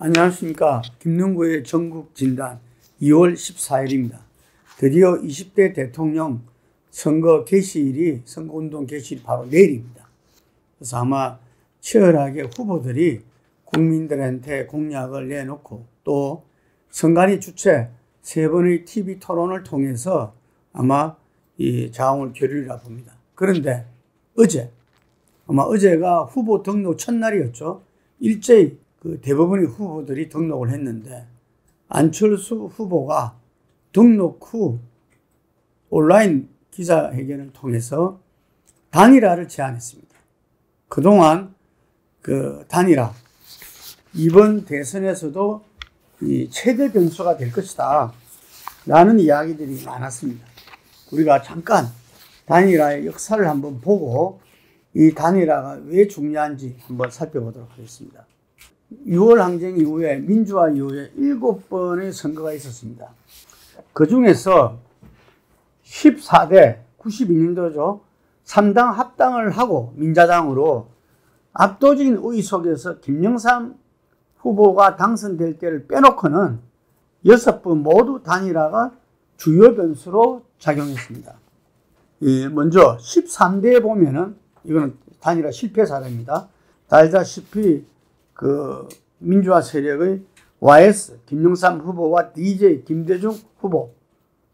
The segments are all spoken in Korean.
안녕하십니까. 김능구의 전국진단 2월 14일입니다. 드디어 20대 대통령 선거 개시일이, 선거운동 개시일이 바로 내일입니다. 그래서 아마 치열하게 후보들이 국민들한테 공약을 내놓고 또 선관위 주최 3번의 TV 토론을 통해서 아마 이 자웅을 겨루리라 봅니다. 그런데 어제가 후보 등록 첫날이었죠. 일제히 대부분의 후보들이 등록을 했는데 안철수 후보가 등록 후 온라인 기자회견을 통해서 단일화를 제안했습니다. 그동안 단일화, 이번 대선에서도 이 최대 변수가 될 것이다 라는 이야기들이 많았습니다. 우리가 잠깐 단일화의 역사를 한번 보고 이 단일화가 왜 중요한지 한번 살펴보도록 하겠습니다. 6월 항쟁 이후에 민주화 이후에 7번의 선거가 있었습니다. 그 중에서 14대 92년도죠. 3당 합당을 하고 민자당으로 압도적인 우위 속에서 김영삼 후보가 당선될 때를 빼놓고는 6번 모두 단일화가 주요 변수로 작용했습니다. 먼저 13대에 보면은 이거는 단일화 실패 사례입니다. 다 알다시피 민주화 세력의 YS 김영삼 후보와 DJ 김대중 후보,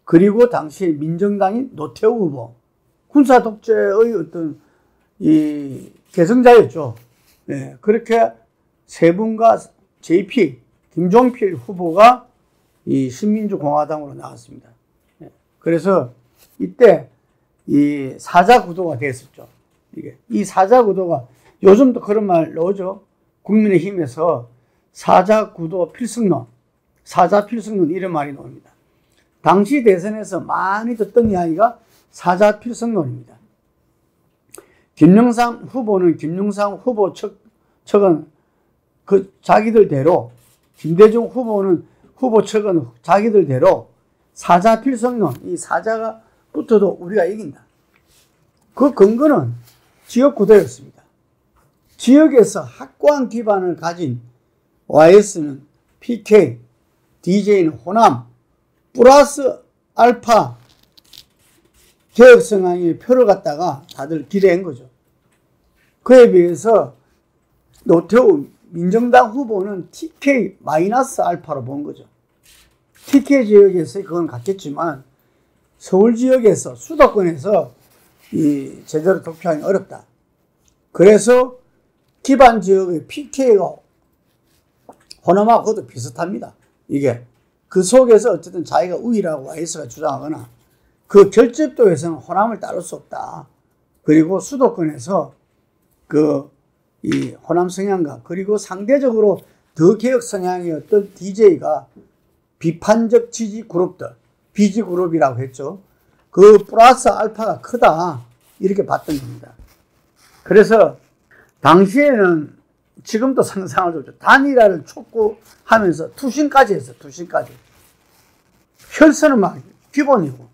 그리고 당시 민정당인 노태우 후보, 군사 독재의 어떤 이 계승자였죠. 네, 그렇게 세 분과 JP 김종필 후보가 이 신민주공화당으로 나왔습니다. 네, 그래서 이때 이 사자 구도가 됐었죠. 이 사자 구도가 요즘도 그런 말 나오죠. 국민의힘에서 사자 구도 필승론, 사자 필승론 이런 말이 나옵니다. 당시 대선에서 많이 듣던 이야기가 사자 필승론입니다. 김영삼 후보는 김영삼 후보 측은 자기들대로, 김대중 후보는 후보 측은 자기들대로 사자 필승론, 이 사자가 붙어도 우리가 이긴다. 그 근거는 지역 구도였습니다. 지역에서 확고한 기반을 가진 YS는 PK, DJ는 호남, 플러스 알파 개혁 성향의 표를 갖다가 다들 기대한 거죠. 그에 비해서 노태우 민정당 후보는 TK 마이너스 알파로 본 거죠. TK 지역에서 그건 같겠지만 서울 지역에서, 수도권에서 제대로 득표하기 어렵다. 그래서 기반 지역의 PK가 호남하고도 비슷합니다. 그 속에서 어쨌든 자기가 우위라고 YS가 주장하거나 그 결집도에서는 호남을 따를 수 없다. 그리고 수도권에서 이 호남 성향과 그리고 상대적으로 더 개혁 성향이었던 DJ가 비판적 지지 그룹들, 비지 그룹이라고 했죠. 그 플러스 알파가 크다. 이렇게 봤던 겁니다. 그래서 당시에는 지금도 상상을 줬죠. 단일화를 촉구하면서 투신까지 했어요. 투신까지. 혈서는 막 기본이고.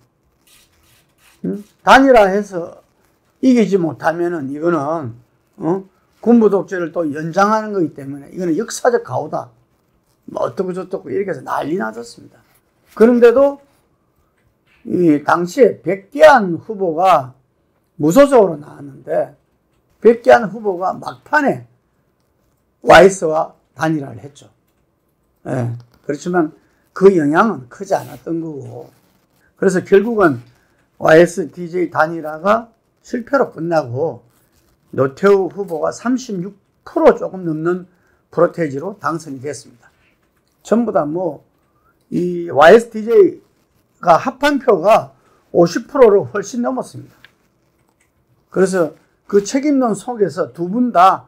단일화해서 이기지 못하면은 이거는 군부 독재를 또 연장하는 거기 때문에 이거는 역사적 가오다. 뭐 어떻고 저떻고 이렇게 해서 난리 났었습니다. 그런데도 이 당시에 백기환 후보가 무소속으로 나왔는데 백기환 후보가 막판에 YS와 단일화를 했죠. 예, 그렇지만 그 영향은 크지 않았던 거고, 그래서 결국은 YS DJ 단일화가 실패로 끝나고 노태우 후보가 36% 조금 넘는 프로테이지로 당선이 됐습니다. 전부 다 이 YS DJ가 합한 표가 50%로 훨씬 넘었습니다. 그래서 그 책임론 속에서 두 분 다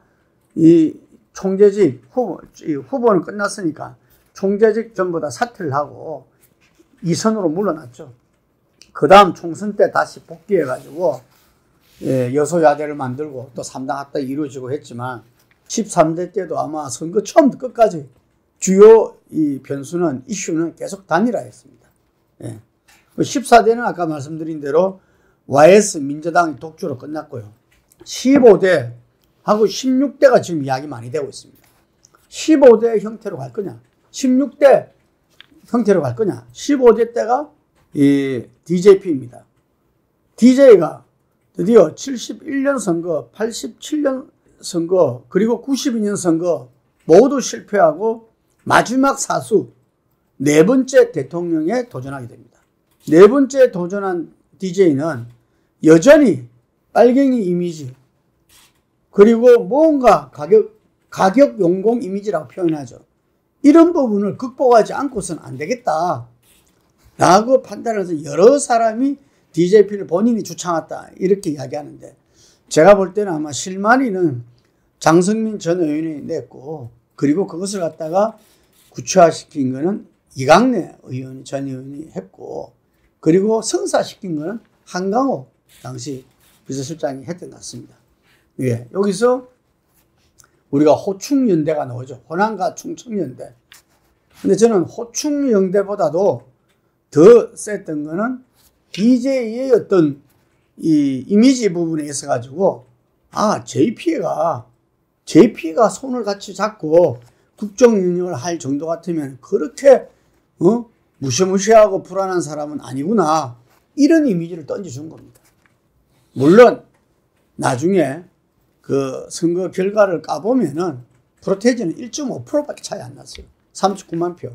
이 총재직 후보는 끝났으니까 총재직 전부 다 사퇴를 하고 이선으로 물러났죠. 그 다음 총선 때 다시 복귀해가지고 여소야대를 만들고 또 3당 합당이 이루어지고 했지만 13대 때도 아마 선거 처음부터 끝까지 주요 이 변수는, 이슈는 계속 단일화였습니다. 14대는 아까 말씀드린 대로 YS 민주당이 독주로 끝났고요. 15대 하고 16대가 지금 이야기 많이 되고 있습니다. 15대 형태로 갈 거냐, 16대 형태로 갈 거냐. 15대 때가 이 DJP입니다. DJ가 드디어 71년 선거, 87년 선거, 그리고 92년 선거 모두 실패하고 마지막 사수 네 번째 대통령에 도전하게 됩니다. 네 번째 도전한 DJ는 여전히 빨갱이 이미지, 그리고 뭔가 가격 용공 이미지라고 표현하죠. 이런 부분을 극복하지 않고서는 안 되겠다 라고 판단을 해서 여러 사람이 DJP를 본인이 주창했다 이렇게 이야기하는데, 제가 볼 때는 아마 실마리는 장성민 전 의원이 냈고, 그리고 그것을 갖다가 구체화시킨 거는 이강래 의원 전 의원이 했고, 그리고 성사시킨 거는 한강호 당시 비서실장이 했던 것 같습니다. 예, 여기서 우리가 호충연대가 나오죠. 호남과 충청연대. 근데 저는 호충연대보다도 더 셌던 거는 DJ의 어떤 이 이미지 부분에 있어 가지고, 아, JP가 손을 같이 잡고 국정운영을 할 정도 같으면 그렇게 무시무시하고 불안한 사람은 아니구나, 이런 이미지를 던져준 겁니다. 물론 나중에 그 선거 결과를 까보면은 프로테이지는 1.5%밖에 차이 안 났어요. 39만 표.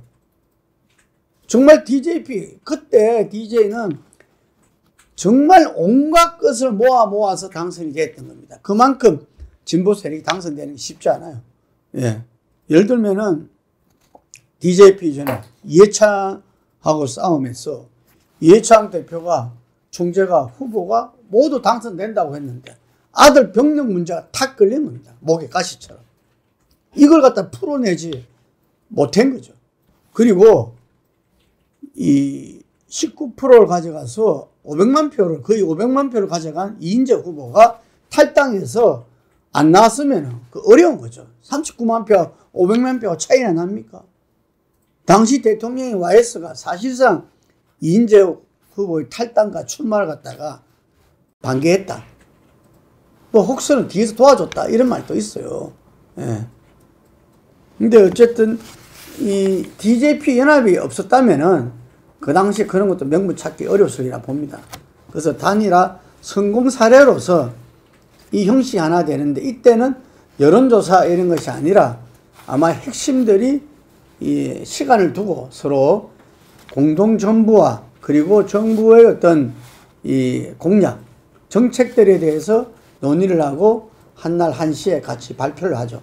정말 DJP, 그때 DJ는 정말 온갖 것을 모아서 당선이 됐던 겁니다. 그만큼 진보 세력이 당선되는 게 쉽지 않아요. 예. 예를 들면은 DJP 전에 이해창하고 싸움했어. 이해창 대표가, 총재가, 후보가 모두 당선된다고 했는데 아들 병력 문제가 탁 걸린 겁니다. 목에 가시처럼. 이걸 갖다 풀어내지 못한 거죠. 그리고 이 19%를 가져가서 500만 표를, 거의 500만 표를 가져간 이인재 후보가 탈당해서 안 나왔으면 그 어려운 거죠. 39만 표, 500만 표 차이나 납니까? 당시 대통령이 YS가 사실상 이인재 후보의 탈당과 출마를 갖다가 반대했다. 뭐 혹서는 뒤에서 도와줬다, 이런 말도 있어요. 예. 근데 어쨌든 이 DJP 연합이 없었다면은 그 당시 그런 것도 명분 찾기 어려웠으리라 봅니다. 그래서 단일화 성공 사례로서 이 형식이 하나 되는데, 이때는 여론조사 이런 것이 아니라 아마 핵심들이 이 시간을 두고 서로 공동정부와 그리고 정부의 어떤 이 공약, 정책들에 대해서 논의를 하고 한날 한시에 같이 발표를 하죠.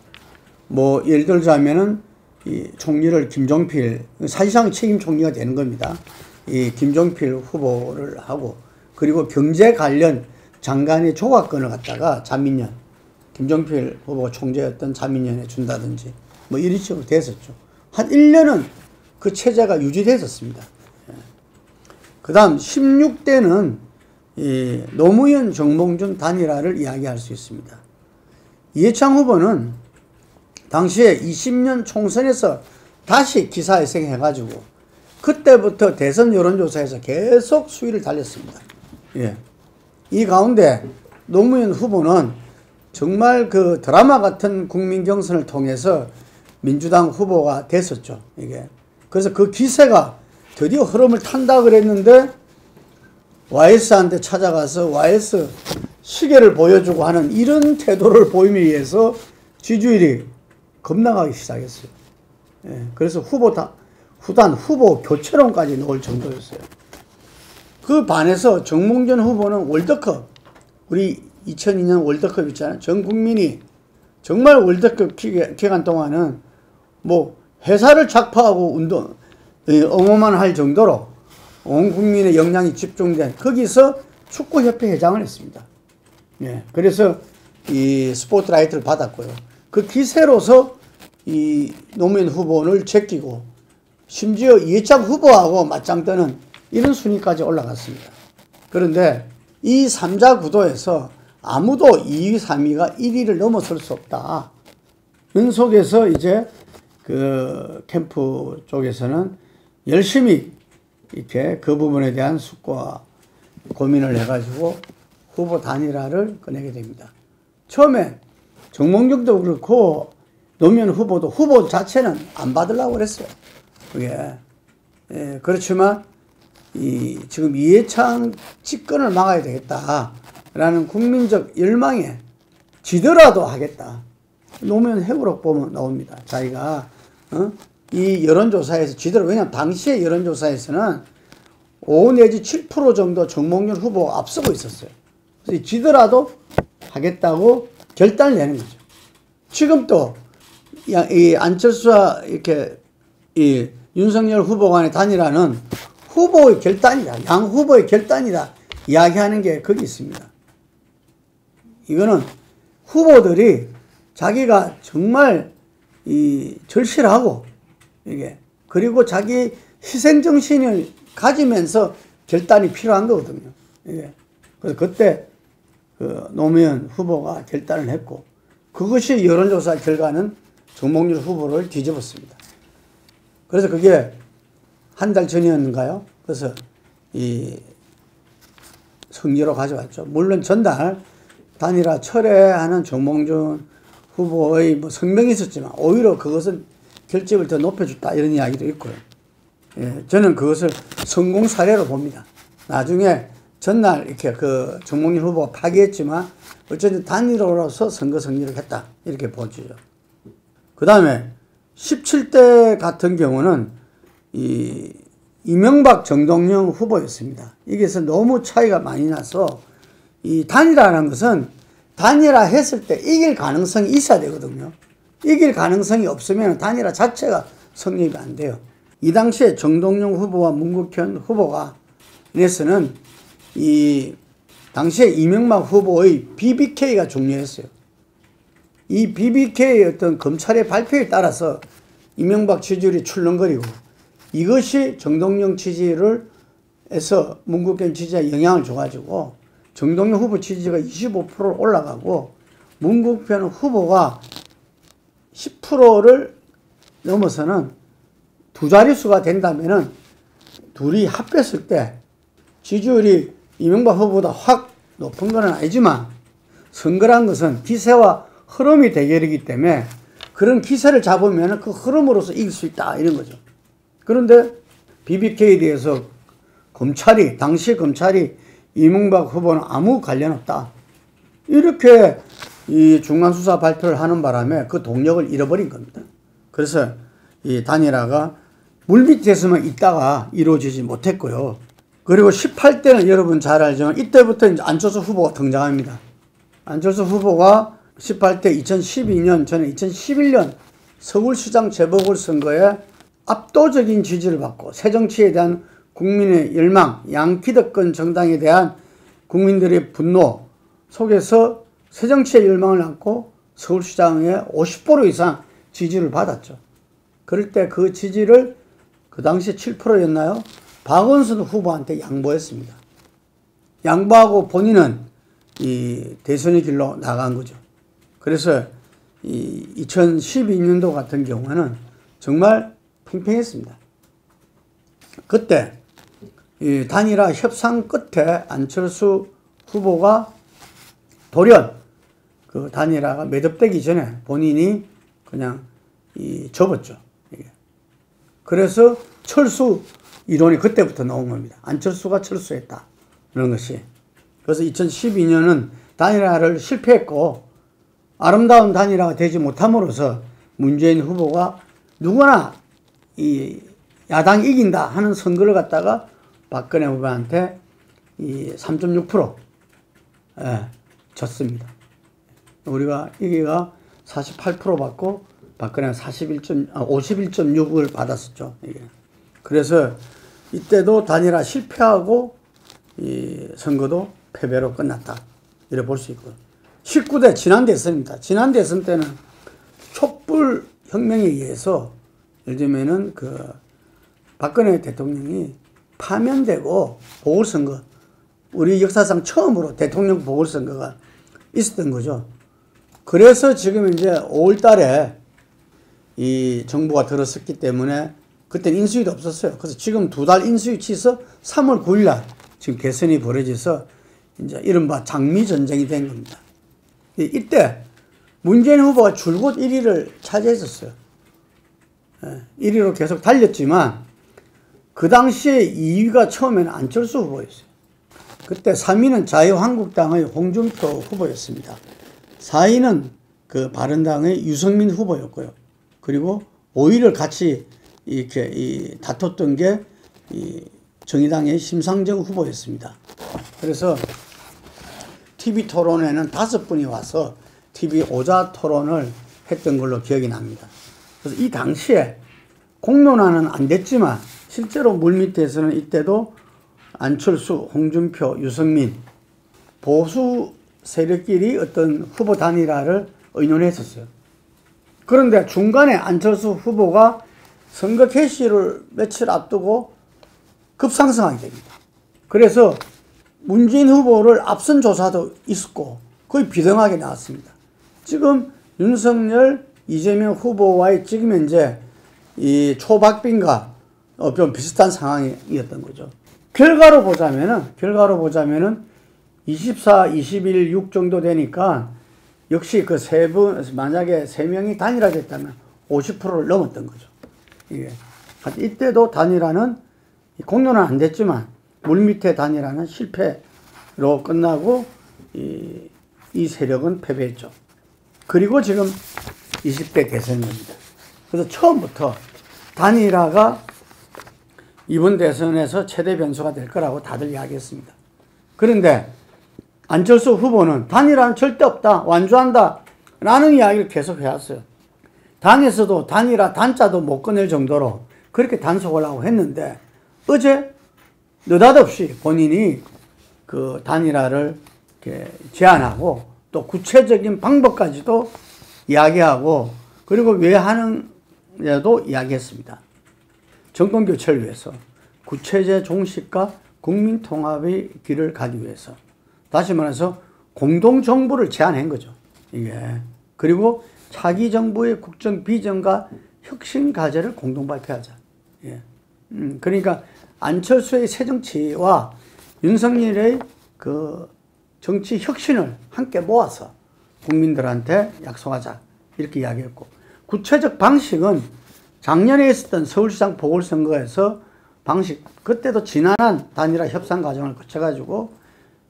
뭐 예를 들자면은 이 총리를 김종필, 사실상 책임 총리가 되는 겁니다. 이 김종필 후보를 하고, 그리고 경제 관련 장관의 조각권을 갖다가 자민련, 김종필 후보가 총재였던 자민련에 준다든지 뭐 이런 식으로 됐었죠. 한 1년은 그 체제가 유지됐었습니다. 그 다음 16대는 이 노무현 정몽준 단일화를 이야기할 수 있습니다. 이해창 후보는 당시에 20년 총선에서 다시 기사회생해가지고 그때부터 대선 여론조사에서 계속 수위를 달렸습니다. 예. 이 가운데 노무현 후보는 정말 그 드라마 같은 국민 경선을 통해서 민주당 후보가 됐었죠. 이게. 그래서 그 기세가 드디어 흐름을 탄다 그랬는데 YS한테 찾아가서 YS 시계를 보여주고 하는 이런 태도를 보이기 위해서 지지율이 급락하기 시작했어요. 예, 그래서 후단 후보 교체론까지 나올 정도였어요. 그 반해서 정몽준 후보는 월드컵, 우리 2002년 월드컵 있잖아요. 전 국민이 정말 월드컵 기간 동안은 뭐 회사를 착파하고 응원만 할 정도로 온 국민의 역량이 집중된, 거기서 축구협회 회장을 했습니다. 예, 그래서 이 스포트라이트를 받았고요. 그 기세로서 이 노무현 후보를 제끼고 심지어 이해창 후보하고 맞짱 뜨는 이런 순위까지 올라갔습니다. 그런데 이 3자 구도에서 아무도 2위, 3위가 1위를 넘어설 수 없다. 그 속에서 이제 그 캠프 쪽에서는 열심히 이렇게 그 부분에 대한 숙고와 고민을 해가지고 후보 단일화를 꺼내게 됩니다. 처음에 정몽준도 그렇고 노무현 후보도 후보 자체는 안 받으려고 그랬어요. 그게. 예, 그렇지만 지금 이해창 집권을 막아야 되겠다라는 국민적 열망에 지더라도 하겠다. 노무현 회고록 보면 나옵니다. 자기가 이 여론조사에서 지더라도, 왜냐하면 당시의 여론조사에서는 5 내지 7% 정도 정몽준 후보가 앞서고 있었어요. 그래서 지더라도 하겠다고 결단을 내는 거죠. 지금 또 이 안철수와 이렇게 이 윤석열 후보 간의 단일화는 후보의 결단이다, 양 후보의 결단이다 이야기하는 게 거기 있습니다. 이거는 후보들이 자기가 정말 절실하고 이게 그리고 자기 희생정신을 가지면서 결단이 필요한 거거든요. 이게. 그래서 그때 노무현 후보가 결단을 했고, 그것이 여론조사 결과는 정몽준 후보를 뒤집었습니다. 그래서 그게 한 달 전이었는가요? 그래서 성계로 가져왔죠. 물론 전날 단일화 철회하는 정몽준 후보의 뭐 성명이 있었지만 오히려 그것은 결집을 더 높여줬다 이런 이야기도 있고요. 예, 저는 그것을 성공 사례로 봅니다. 나중에 전날 이렇게 정몽준 후보가 파기했지만 어쨌든 단일화로서 선거 승리를 했다 이렇게 보죠. 그 다음에 17대 같은 경우는 이명박 정동영 후보였습니다. 이게서 너무 차이가 많이 나서 이 단일화라는 것은 단일화 했을 때 이길 가능성이 있어야 되거든요. 이길 가능성이 없으면 단일화 자체가 성립이 안 돼요. 이 당시에 정동영 후보와 문국현 후보가 내서는 이 당시에 이명박 후보의 BBK가 중요했어요. 이 BBK의 어떤 검찰의 발표에 따라서 이명박 지지율이 출렁거리고, 이것이 정동영 지지율을 해서 문국현 지지에 영향을 줘가지고 정동영 후보 지지가 25% 올라가고 문국현 후보가 10%를 넘어서는 두 자릿수가 된다면은 둘이 합했을 때 지지율이 이명박 후보보다 확 높은 건 아니지만, 선거란 것은 기세와 흐름이 대결이기 때문에 그런 기세를 잡으면 그 흐름으로서 이길 수 있다 이런 거죠. 그런데 BBK에 대해서 당시 검찰이 이명박 후보는 아무 관련 없다 이렇게 이 중간수사 발표를 하는 바람에 그 동력을 잃어버린 겁니다. 그래서 이 단일화가 물밑에서만 있다가 이루어지지 못했고요. 그리고 18대는 여러분 잘 알지만 이때부터 이제 안철수 후보가 등장합니다. 안철수 후보가 18대 2012년 전에 2011년 서울시장 재보궐선거에 압도적인 지지를 받고 새정치에 대한 국민의 열망, 양기득권 정당에 대한 국민들의 분노 속에서 새정치의 열망을 안고 서울시장에 50% 이상 지지를 받았죠. 그럴 때 그 지지를 그 당시 7%였나요? 박원순 후보한테 양보했습니다. 양보하고 본인은 이 대선의 길로 나간 거죠. 그래서 이 2012년도 같은 경우는 정말 팽팽했습니다. 그때 이 단일화 협상 끝에 안철수 후보가 돌연 그 단일화가 매듭되기 전에 본인이 그냥 접었죠. 그래서 철수 이론이 그때부터 나온 겁니다. 안철수가 철수했다. 그런 것이. 그래서 2012년은 단일화를 실패했고 아름다운 단일화가 되지 못함으로써 문재인 후보가 누구나 이 야당이 이긴다 하는 선거를 갖다가 박근혜 후보한테 이 3.6% 졌습니다. 우리가 이게가 48% 받고 박근혜가 51.6을 받았었죠. 이게. 그래서 이때도 단일화 실패하고 이 선거도 패배로 끝났다. 이렇게 볼 수 있고. 19대 지난 대선입니다. 지난 대선 때는 촛불 혁명에 의해서 예를 들면은 박근혜 대통령이 파면되고 보궐선거, 우리 역사상 처음으로 대통령 보궐선거가 있었던 거죠. 그래서 지금 이제 5월 달에 이 정부가 들어섰기 때문에 그때는 인수위도 없었어요. 그래서 지금 2달 인수위 치서 3월 9일 날 지금 개선이 벌어져서 이제 이른바 장미전쟁이 된 겁니다. 이때 문재인 후보가 줄곧 1위를 차지했었어요. 1위로 계속 달렸지만 그 당시에 2위가 처음에는 안철수 후보였어요. 그때 3위는 자유한국당의 홍준표 후보였습니다. 4위는 그 바른당의 유승민 후보였고요. 그리고 5위를 같이 이렇게 다퉜던 게 정의당의 심상정 후보였습니다. 그래서 TV 토론에는 5분이 와서 TV 오자 토론을 했던 걸로 기억이 납니다. 그래서 이 당시에 공론화는 안 됐지만 실제로 물밑에서는 이때도 안철수, 홍준표, 유승민 보수 세력끼리 어떤 후보 단일화를 의논했었어요. 그런데 중간에 안철수 후보가 선거 개시를 며칠 앞두고 급상승하게 됩니다. 그래서 문재인 후보를 앞선 조사도 있었고 거의 비등하게 나왔습니다. 지금 윤석열, 이재명 후보와의 지금 현재 이 초박빙과 좀 비슷한 상황이었던 거죠. 결과로 보자면은 24, 21, 6 정도 되니까 역시 그 만약에 3명이 단일화됐다면 50%를 넘었던 거죠. 이게. 이때도 단일화는 공론은 안 됐지만 물밑의 단일화는 실패로 끝나고 이 세력은 패배했죠. 그리고 지금 20대 대선입니다. 그래서 처음부터 단일화가 이번 대선에서 최대 변수가 될 거라고 다들 이야기했습니다. 그런데 안철수 후보는 단일화는 절대 없다, 완주한다 라는 이야기를 계속 해왔어요. 당에서도 단일화 단자도 못 꺼낼 정도로 그렇게 단속을 하고 했는데 어제 느닷없이 본인이 그 단일화를 이렇게 제안하고 또 구체적인 방법까지도 이야기하고 그리고 왜 하느냐도 이야기했습니다. 정권교체를 위해서 구체제 종식과 국민통합의 길을 가기 위해서 다시 말해서 공동정부를 제안한 거죠. 이게. 그리고 차기 정부의 국정 비전과 혁신 과제를 공동 발표하자. 예. 그러니까 안철수의 새정치와 윤석열의 그 정치 혁신을 함께 모아서 국민들한테 약속하자. 이렇게 이야기했고 구체적 방식은 작년에 있었던 서울시장 보궐선거에서 그때도 지난한 단일화 협상 과정을 거쳐가지고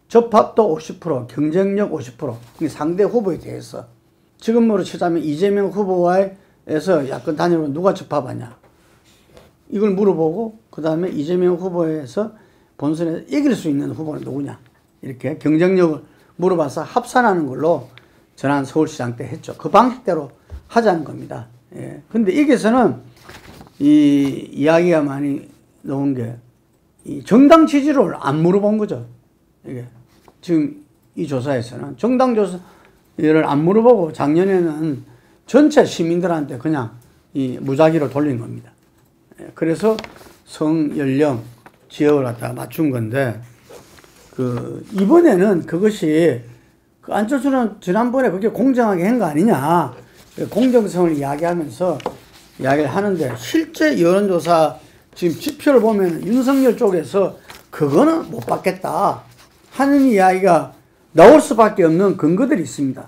접합도 50%, 경쟁력 50%, 상대 후보에 대해서 지금으로 치자면 이재명 후보와에서 야권 단일화 누가 접합하냐 이걸 물어보고 그 다음에 이재명 후보에서 본선에서 이길 수 있는 후보는 누구냐 이렇게 경쟁력을 물어봐서 합산하는 걸로 지난 서울시장 때 했죠. 그 방식대로 하자는 겁니다. 예. 근데 여기서는 이 이야기가 많이 나온 게 이 정당 지지를 안 물어본 거죠. 이게 지금 이 조사에서는 정당 조사를 안 물어보고 작년에는 전체 시민들한테 그냥 이 무작위로 돌린 겁니다. 예. 그래서 성, 연령, 지역을 갖다가 맞춘 건데 이번에는 그것이 안철수는 지난번에 그렇게 공정하게 한 거 아니냐. 공정성을 이야기하면서 이야기를 하는데 실제 여론조사 지금 지표를 보면 윤석열 쪽에서 그거는 못 받겠다 하는 이야기가 나올 수밖에 없는 근거들이 있습니다.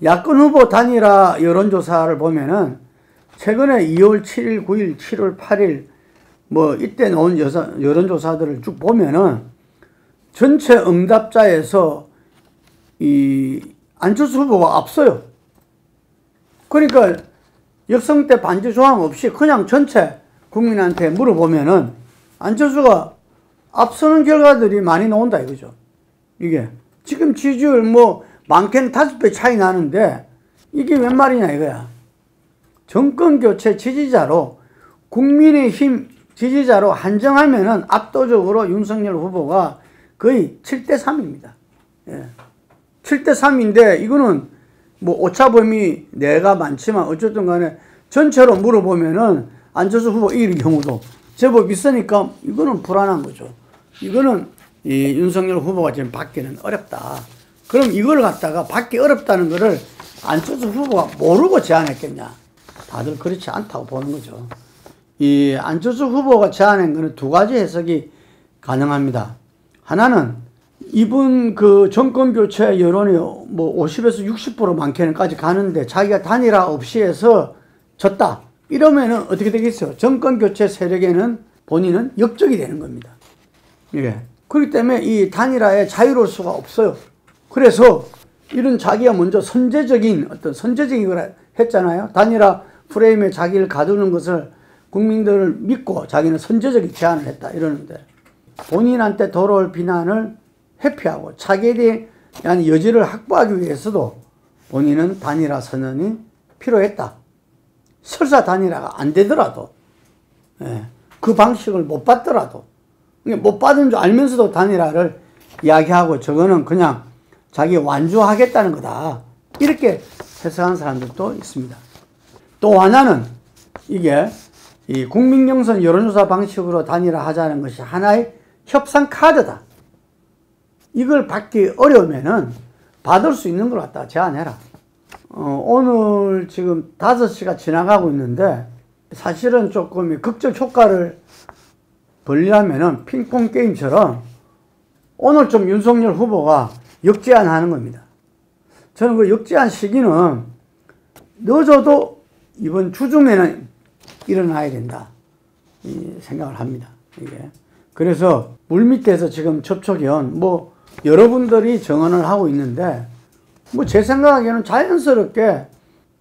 야권 후보 단일화 여론조사를 보면은 최근에 2월 7일, 9일, 7월 8일 뭐 이때 나온 여론조사들을 쭉 보면은 전체 응답자에서 이 안철수 후보가 앞서요. 그러니까 역성때 반지 조항 없이 그냥 전체 국민한테 물어보면은 안철수가 앞서는 결과들이 많이 나온다 이거죠. 이게 지금 지지율 뭐 많게는 5배 차이 나는데 이게 웬 말이냐 이거야. 정권교체 지지자로 국민의힘 지지자로 한정하면은 압도적으로 윤석열 후보가 거의 7대3입니다. 예. 7대3인데 이거는 뭐 오차범위 내가 많지만 어쨌든 간에 전체로 물어보면은 안철수 후보 이길 경우도 제법 있으니까 이거는 불안한 거죠. 이거는 이 윤석열 후보가 지금 받기는 어렵다. 그럼 이걸 갖다가 받기 어렵다는 거를 안철수 후보가 모르고 제안했겠냐. 다들 그렇지 않다고 보는 거죠. 이 안철수 후보가 제안한 거는 두 가지 해석이 가능합니다. 하나는 이분 그 정권 교체 여론이 뭐 50에서 60% 많게는까지 가는데 자기가 단일화 없이 해서 졌다. 이러면은 어떻게 되겠어요? 정권 교체 세력에는 본인은 역적이 되는 겁니다. 예. 그렇기 때문에 이 단일화에 자유로울 수가 없어요. 그래서 이런 자기가 먼저 선제적인 걸 했잖아요. 단일화 프레임에 자기를 가두는 것을 국민들을 믿고 자기는 선제적인 제안을 했다. 이러는데 본인한테 돌아올 비난을 회피하고 자기에 대한 여지를 확보하기 위해서도 본인은 단일화 선언이 필요했다. 설사 단일화가 안 되더라도, 그 방식을 못 받더라도, 못 받은 줄 알면서도 단일화를 이야기하고 저거는 그냥 자기 완주하겠다는 거다. 이렇게 해석한 사람들도 있습니다. 또 하나는 이게 이 국민경선 여론조사 방식으로 단일화 하자는 것이 하나의 협상 카드다. 이걸 받기 어려우면은 받을 수 있는 걸 갖다 제안해라. 오늘 지금 5시가 지나가고 있는데 사실은 조금 극적 효과를 벌리려면은 핑퐁 게임처럼 오늘 좀 윤석열 후보가 역제안하는 겁니다. 저는 그 역제안 시기는 늦어도 이번 주중에는 일어나야 된다. 이 생각을 합니다. 이게. 그래서 물밑에서 지금 접촉위원 여러분들이 정언을 하고 있는데 제 생각에는 자연스럽게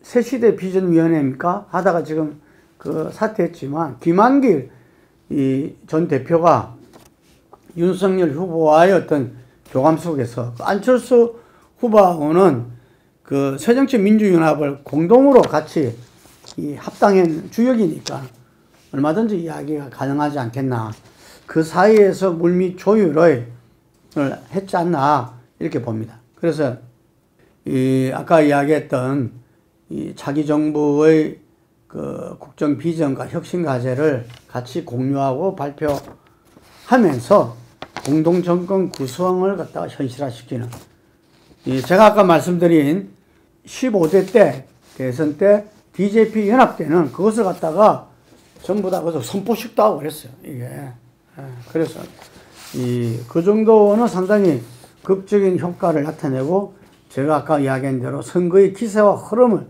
새시대 비전위원회입니까? 하다가 지금 사퇴했지만 김한길 전 대표가 윤석열 후보와의 어떤 교감 속에서 안철수 후보하고는 새정치민주연합을 공동으로 같이 합당한 주역이니까 얼마든지 이야기가 가능하지 않겠나. 그 사이에서 물밑 조율을 했지 않나 이렇게 봅니다. 그래서 아까 이야기했던 차기 정부의 국정 비전과 혁신 과제를 같이 공유하고 발표하면서 공동 정권 구성을 갖다가 현실화시키는 제가 아까 말씀드린 15대 때 대선 때 DJP 연합 때는 그것을 갖다가 전부 다 그래서 선포식도 하고 그랬어요. 이게 그래서 그 정도는 상당히 극적인 효과를 나타내고 제가 아까 이야기한 대로 선거의 기세와 흐름을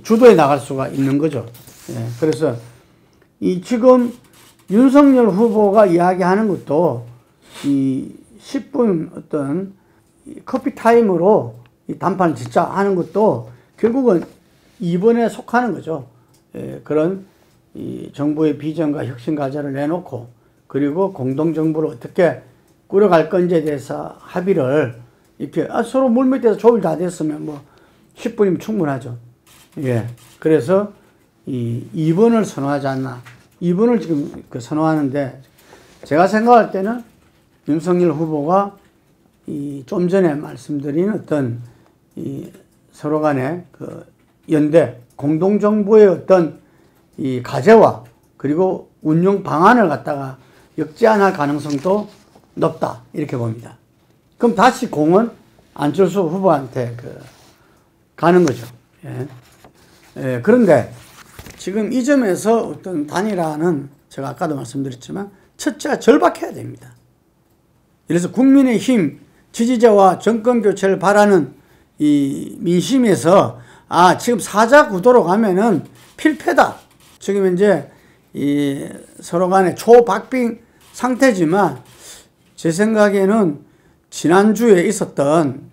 주도해 나갈 수가 있는 거죠. 그래서 지금 윤석열 후보가 이야기하는 것도 10분 어떤 커피 타임으로 단판을 짓자 하는 것도 결국은 이번에 속하는 거죠. 그런 정부의 비전과 혁신 과제를 내놓고 그리고 공동정부를 어떻게 꾸려갈 건지에 대해서 합의를 이렇게 서로 물밑에서 조율 다 됐으면 10분이면 충분하죠. 그래서 2번을 선호하지 않나. 2번을 지금 선호하는데 제가 생각할 때는 윤석열 후보가 좀 전에 말씀드린 어떤 서로 간의 연대, 공동정부의 어떤 과제와 그리고 운영 방안을 갖다가 역제안할 가능성도 높다. 이렇게 봅니다. 그럼 다시 공은 안철수 후보한테 가는 거죠. 그런데 지금 이 점에서 어떤 단일화는 제가 아까도 말씀드렸지만 첫째가 절박해야 됩니다. 그래서 국민의힘 지지자와 정권 교체를 바라는 이 민심에서 지금 사자 구도로 가면은 필패다. 지금 현재 서로 간에 초박빙 상태지만 제 생각에는 지난주에 있었던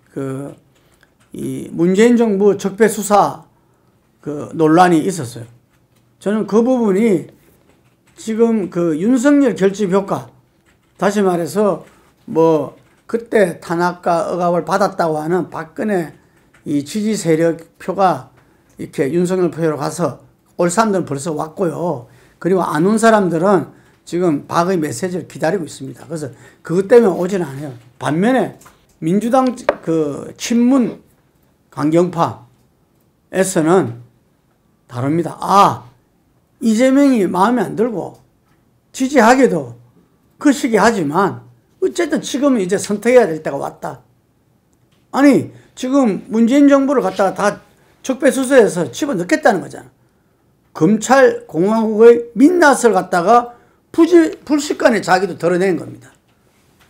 문재인 정부 적폐 수사 논란이 있었어요. 저는 그 부분이 지금 윤석열 결집 효과, 다시 말해서 그때 탄압과 억압을 받았다고 하는 박근혜 지지 세력 표가 이렇게 윤석열 표로 가서 올 사람들은 벌써 왔고요. 그리고 안 온 사람들은 지금 박의 메시지를 기다리고 있습니다. 그래서 그것 때문에 오진 않아요. 반면에 민주당 친문 강경파에서는 다릅니다. 이재명이 마음에 안 들고 지지하기도 그 시기 하지만 어쨌든 지금은 이제 선택해야 될 때가 왔다. 아니 지금 문재인 정부를 갖다가 다 적폐수사해서 집어넣겠다는 거잖아. 검찰 공화국의 민낯을 갖다가 불식간에 자기도 드러낸 겁니다.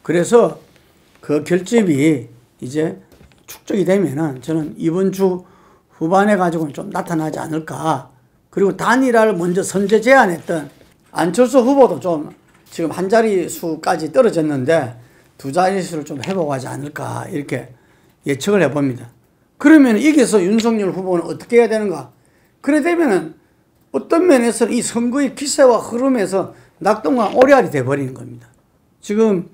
그래서 그 결집이 이제 축적이 되면은 저는 이번 주 후반에 가지고는 좀 나타나지 않을까. 그리고 단일화를 먼저 선제 제안했던 안철수 후보도 좀 지금 한 자릿수까지 떨어졌는데 두 자릿수를 좀 회복하지 않을까 이렇게 예측을 해봅니다. 그러면 이게서 윤석열 후보는 어떻게 해야 되는가? 그래 되면은 어떤 면에서는 이 선거의 기세와 흐름에서 낙동강 오리알이 돼버리는 겁니다. 지금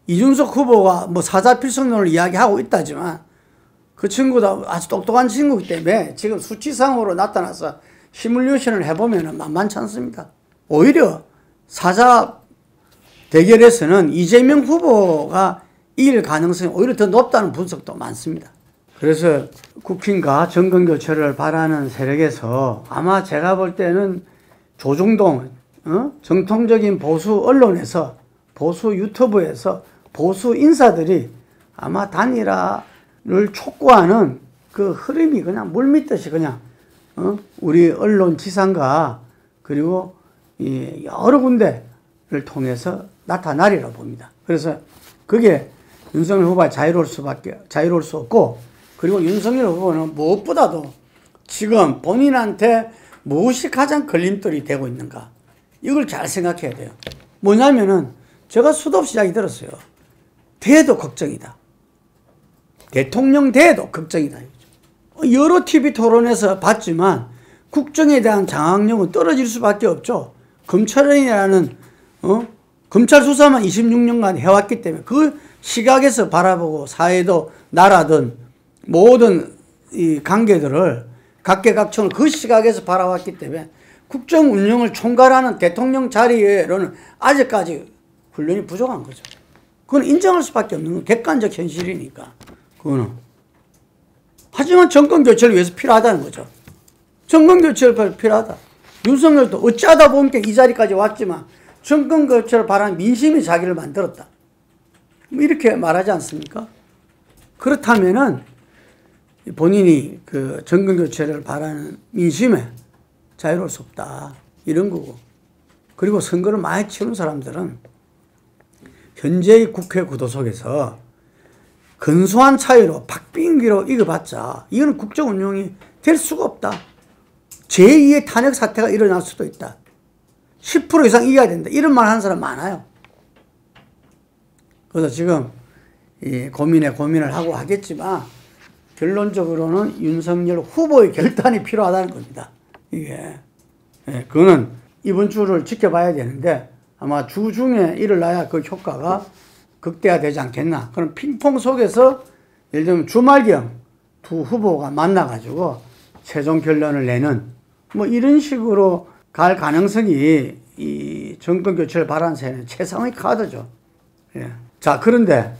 이준석 후보가 뭐 사자필성론을 이야기하고 있다지만 그 친구도 아주 똑똑한 친구이기 때문에 지금 수치상으로 나타나서 시뮬레이션을 해보면 만만치 않습니다. 오히려 사자 대결에서는 이재명 후보가 이길 가능성이 오히려 더 높다는 분석도 많습니다. 그래서 국힘과 정권교체를 바라는 세력에서 아마 제가 볼 때는 조중동, 정통적인 보수 언론에서, 보수 유튜브에서 보수 인사들이 아마 단일화를 촉구하는 그 흐름이 그냥 물밀듯이 그냥 우리 언론 지상과 그리고 이 여러 군데를 통해서 나타나리라 봅니다. 그래서 그게 윤석열 후보가 자유로울 수 없고, 그리고 윤석열 후보는 무엇보다도 지금 본인한테 무엇이 가장 걸림돌이 되고 있는가, 이걸 잘 생각해야 돼요. 뭐냐면은 제가 수도 없이 이야기 들었어요. 대도 걱정이다. 대통령 대도 걱정이다. 여러 TV 토론에서 봤지만 국정에 대한 장악력은 떨어질 수밖에 없죠. 검찰이라는 검찰 수사만 26년간 해왔기 때문에 그 시각에서 바라보고 사회도 나라든 모든 이 관계들을 각계각층을 그 시각에서 바라왔기 때문에 국정 운영을 총괄하는 대통령 자리에는 아직까지 훈련이 부족한 거죠. 그건 인정할 수밖에 없는 건 객관적 현실이니까. 그거는. 하지만 정권교체를 위해서 필요하다는 거죠. 정권교체를 필요하다. 윤석열도 어찌하다 보니까 이 자리까지 왔지만 정권교체를 바라는 민심이 자기를 만들었다. 뭐 이렇게 말하지 않습니까? 그렇다면은 본인이 그 정권교체를 바라는 민심에 자유로울 수 없다. 이런 거고. 그리고 선거를 많이 치른 사람들은 현재의 국회 구도 속에서 근소한 차이로 박빙기로 이겨봤자 이거는 국정 운영이 될 수가 없다. 제2의 탄핵 사태가 일어날 수도 있다. 10% 이상 이겨야 된다. 이런 말 하는 사람 많아요. 그래서 지금 이 고민을 하고 하겠지만 결론적으로는 윤석열 후보의 결단이 필요하다는 겁니다. 이게. 예, 그거는 이번 주를 지켜봐야 되는데 아마 주 중에 일어나야 그 효과가 극대화되지 않겠나. 그럼 핑퐁 속에서 예를 들면 주말경 두 후보가 만나가지고 최종 결론을 내는 뭐 이런 식으로 갈 가능성이 이 정권교체를 바라는 세는 최상의 카드죠. 예. 자, 그런데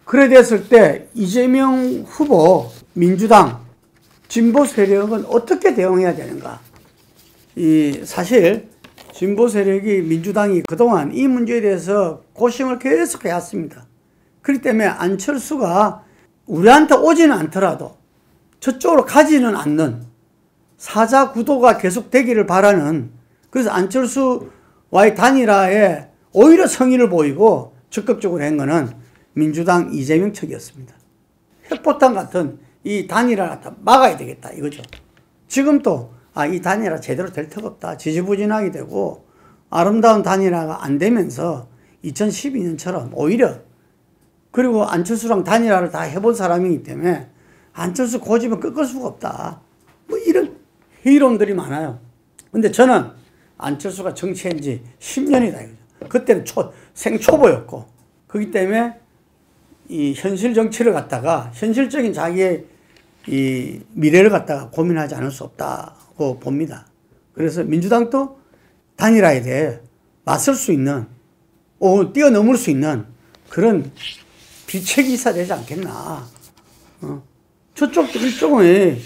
그래 됐을 때 이재명 후보 민주당 진보 세력은 어떻게 대응해야 되는가. 사실 진보 세력이 민주당이 그동안 이 문제에 대해서 고심을 계속 해왔습니다. 그렇기 때문에 안철수가 우리한테 오지는 않더라도 저쪽으로 가지는 않는 사자 구도가 계속되기를 바라는, 그래서 안철수와의 단일화에 오히려 성의를 보이고 적극적으로 한 거는 민주당 이재명 측이었습니다. 핵폭탄 같은 이 단일화를 막아야 되겠다 이거죠. 지금 또 이 단일화 제대로 될 터가 없다. 지지부진하게 되고 아름다운 단일화가 안 되면서 2012년처럼 오히려, 그리고 안철수랑 단일화를 다 해본 사람이기 때문에 안철수 고집은 꺾을 수가 없다. 뭐 이런 회의론들이 많아요. 근데 저는 안철수가 정치한 지 10년이다 이거죠. 그때는 생초보였고, 그렇기 때문에 이 현실 정치를 갖다가 현실적인 자기의 이 미래를 갖다가 고민하지 않을 수 없다고 봅니다. 그래서 민주당도 단일화에 대해 맞설 수 있는, 뛰어넘을 수 있는 그런 비책이사 되지 않겠나. 저쪽도 일종의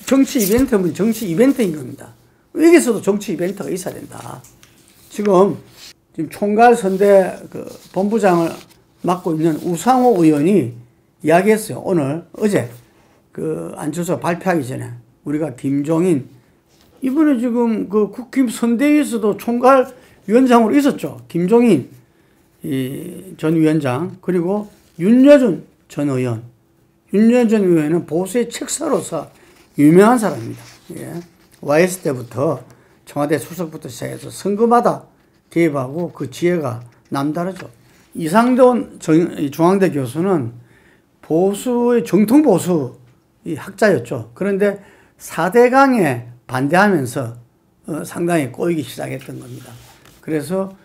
정치 이벤트면 정치 이벤트인 겁니다. 여기서도 정치 이벤트가 있어야 된다. 지금 총괄 선대 본부장을 맡고 있는 우상호 의원이 이야기했어요. 어제 안철수가 발표하기 전에 우리가 김종인, 이번에 지금 국힘 선대위에서도 총괄 위원장으로 있었죠. 김종인 전 위원장, 그리고 윤여준 전 의원. 윤여준 의원은 보수의 책사로서 유명한 사람입니다. 예. YS 때부터 청와대 수석부터 시작해서 선거마다 개입하고 그 지혜가 남다르죠. 이상돈 중앙대 교수는 보수의 정통 보수 학자였죠. 그런데 4대강에 반대하면서 상당히 꼬이기 시작했던 겁니다. 그래서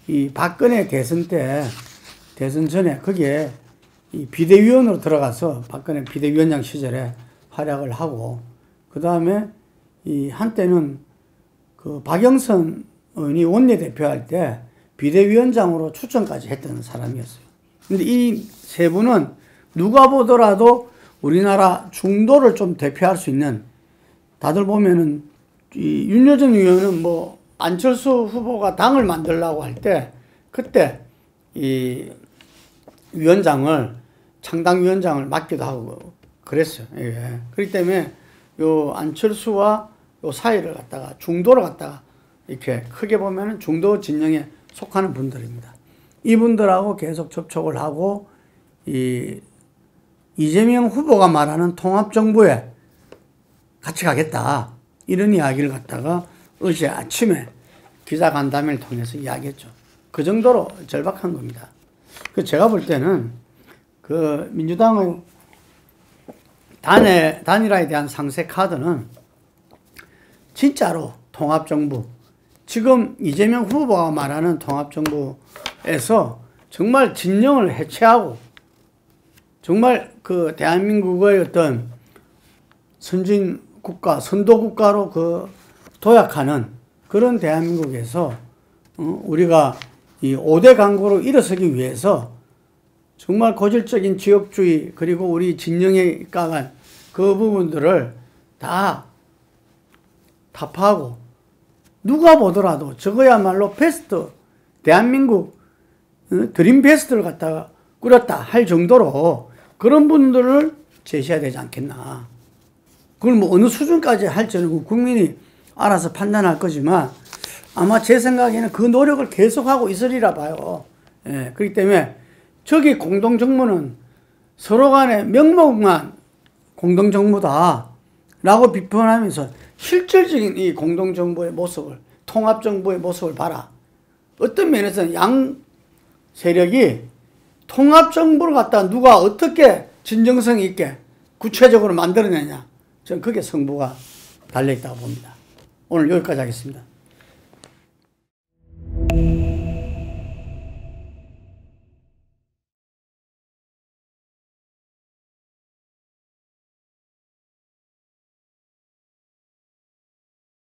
이 박근혜 대선 전에 거기에 이 비대위원으로 들어가서 박근혜 비대위원장 시절에 활약을 하고, 그 다음에 이 한때는 그 박영선 의원이 원내대표할 때 비대위원장으로 추천까지 했던 사람이었어요. 근데 이 세 분은 누가 보더라도 우리나라 중도를 좀 대표할 수 있는, 다들 보면은 이 윤여준 의원은 뭐 안철수 후보가 당을 만들려고 할 때 그때 이 위원장을, 창당위원장을 맡기도 하고 그랬어요. 예. 그렇기 때문에 요 안철수와 요 사이를 갖다가 중도를 갖다가 이렇게 크게 보면은 중도 진영에 속하는 분들입니다. 이분들하고 계속 접촉을 하고 이재명 후보가 말하는 통합정부에 같이 가겠다, 이런 이야기를 갖다가 어제 아침에 기자간담회를 통해서 이야기했죠. 그 정도로 절박한 겁니다. 제가 볼 때는 그 민주당의 단일화에 대한 상세 카드는 진짜로 통합정부, 지금 이재명 후보가 말하는 통합정부에서 정말 진영을 해체하고 정말 그 대한민국의 어떤 선진국가, 선도국가로 그 도약하는 그런 대한민국에서 우리가 이 5대 강국으로 일어서기 위해서 정말 고질적인 지역주의, 그리고 우리 진영에 까간 그 부분들을 다 타파하고, 누가 보더라도 저거야말로 베스트, 대한민국 드림 베스트를 갖다가 꾸렸다 할 정도로 그런 분들을 제시해야 되지 않겠나. 그걸 뭐 어느 수준까지 할지는 국민이 알아서 판단할 거지만 아마 제 생각에는 그 노력을 계속하고 있으리라 봐요. 예, 그렇기 때문에 저기 공동정부는 서로 간에 명목만 공동정부다 라고 비판하면서 실질적인 이 공동정부의 모습을, 통합정부의 모습을 봐라. 어떤 면에서는 양 세력이 통합정부를 갖다 누가 어떻게 진정성 있게 구체적으로 만들어내냐, 저는 그게 승부가 달려있다고 봅니다. 오늘 여기까지 하겠습니다.